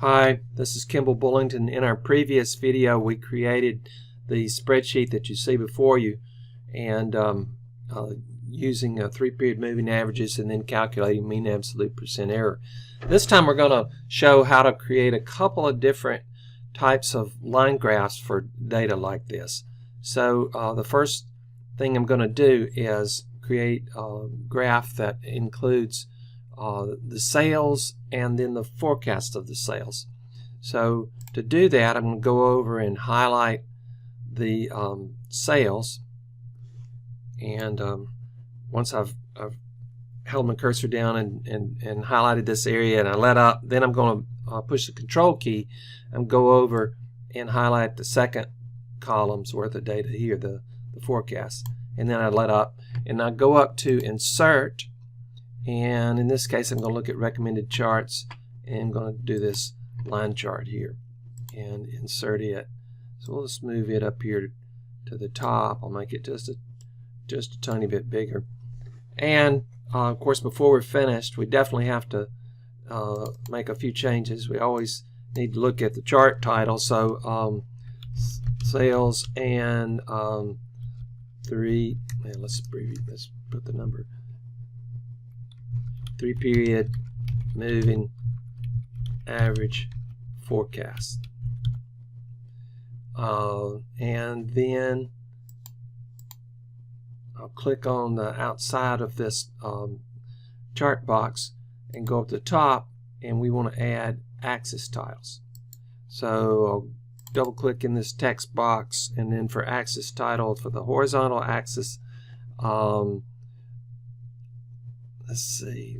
Hi, this is Kimball Bullington. In our previous video we created the spreadsheet that you see before you, and using 3-period moving averages and then calculating mean absolute percent error. This time we're going to show how to create a couple of different types of line graphs for data like this. So the first thing I'm going to do is create a graph that includes the sales and then the forecast of the sales. So to do that, I'm going to go over and highlight the sales, and once I've held my cursor down and highlighted this area and I let up, then I'm going to push the control key and go over and highlight the second column's worth of data here, the forecast, and then I let up and I go up to insert, and in this case I'm going to look at recommended charts, and I'm going to do this line chart here and insert it. So we'll just move it up here to the top. I'll make it just a tiny bit bigger. And of course, before we're finished, we definitely have to make a few changes. We always need to look at the chart title. So sales and let's put the number 3-period moving average forecast, and then I'll click on the outside of this chart box and go up to the top, and we want to add axis titles. So I'll double click in this text box, and then for axis title, for the horizontal axis, let's see,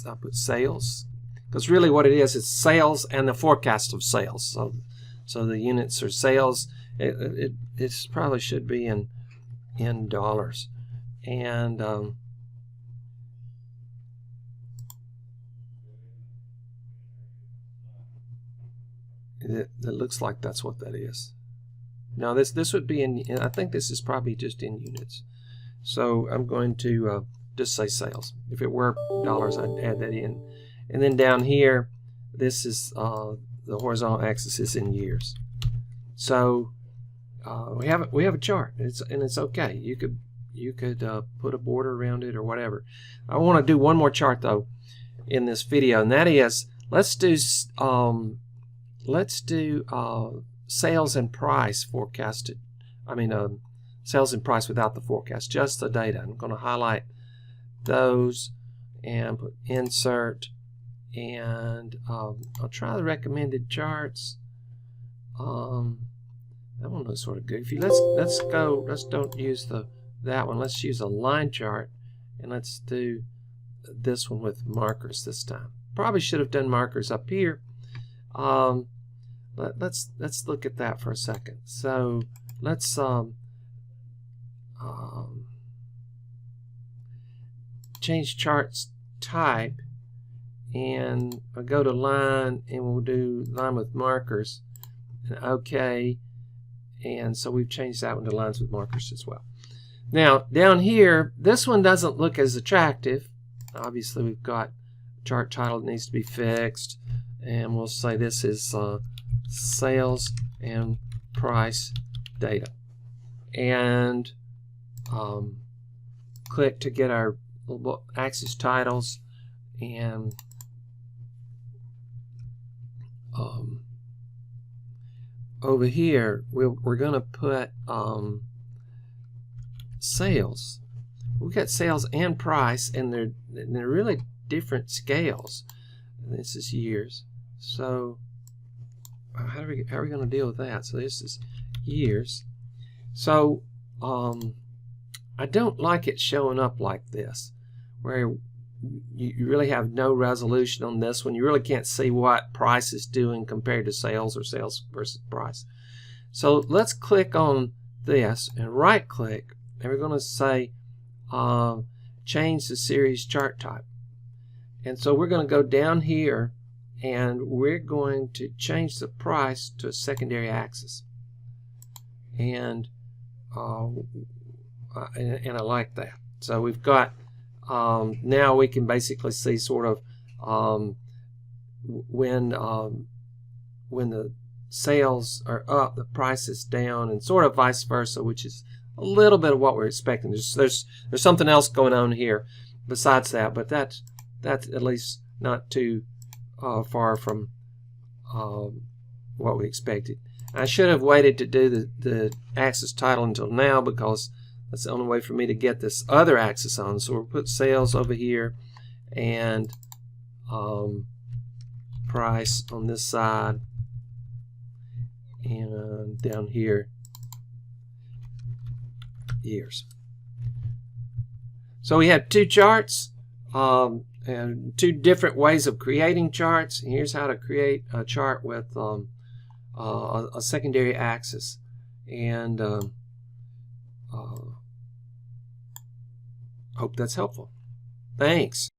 I'll put sales, because really what it is, it's sales and the forecast of sales. So the units are sales. It probably should be in dollars, and it looks like that's what that is. Now this would be in, I think this is probably just in units. So I'm going to just say sales. If it were dollars, I'd add that in. And then down here, this is the horizontal axis is in years. So we have a chart, and it's okay. You could put a border around it or whatever. I want to do one more chart though in this video, and that is let's do sales and price forecasted. Sales and price without the forecast, just the data. I'm going to highlight those and put insert, and I'll try the recommended charts. That one looks sort of goofy. Let's don't use that one. Let's use a line chart, and let's do this one with markers this time. Probably should have done markers up here. Let's look at that for a second. So let's change charts type, and I'll go to line, and we'll do line with markers, and OK. And so we've changed that one to lines with markers as well. Now down here, this one doesn't look as attractive. Obviously we've got chart title that needs to be fixed, and we'll say this is sales and price data, and click to get our axis titles, and over here we're going to put sales. We've got sales and price, and they're really different scales. And this is years. So how are we going to deal with that? So this is years. So I don't like it showing up like this, where you really have no resolution on this one. You really can't see what price is doing compared to sales, or sales versus price. So let's click on this and right click, and we're going to say change the series chart type. And so we're going to go down here, and we're going to change the price to a secondary axis, and I like that. So we've got now we can basically see sort of when the sales are up, the price is down, and sort of vice versa, which is a little bit of what we're expecting. There's something else going on here besides that, but that's at least not too far from what we expected. I should have waited to do the axis title until now, because that's the only way for me to get this other axis on. So we'll put sales over here and price on this side, and down here years. So we have two charts and two different ways of creating charts. Here's how to create a chart with a secondary axis, and hope that's helpful. Thanks.